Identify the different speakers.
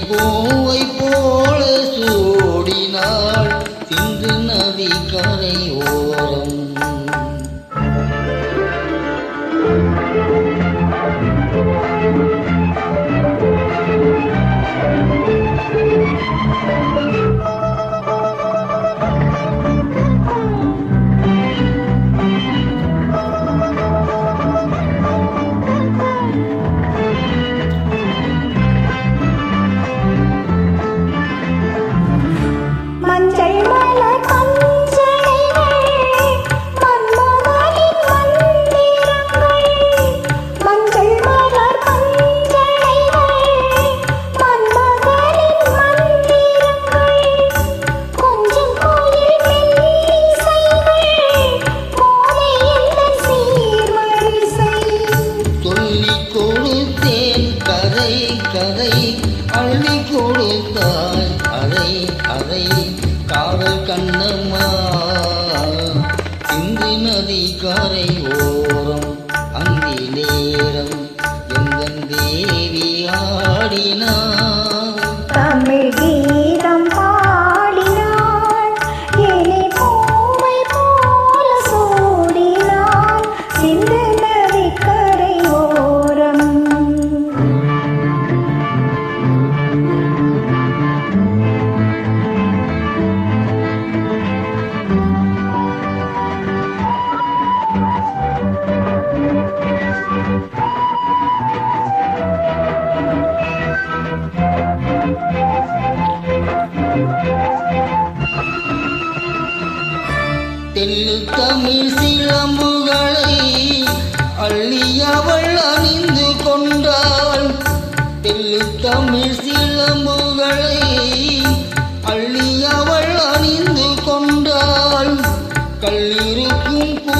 Speaker 1: பூவை போல சூடினாள் சிந்து நதி கரையோரம். கதை அள்ளி கொடுத்தாய் அறை அறை காதல் கண்ணம்மா சிந்து நதி கரை ஓரம். அந்தி நேரம் எந்தன் தேவி ஆடினார்
Speaker 2: தமிழ் கீதம் பாடினாள் இனி பூவை போல சூடினாள் சிந்து நதி கரை ஓரம்.
Speaker 1: தெல்லு தமிழ் சிலம்புகளை அள்ளி அவள் அணிந்து கொண்டாள். தெல்லு தமிழ் சிலம்புகளை அள்ளி அவள் அணிந்து கொண்டாள். கல்லிருக்கும் பூ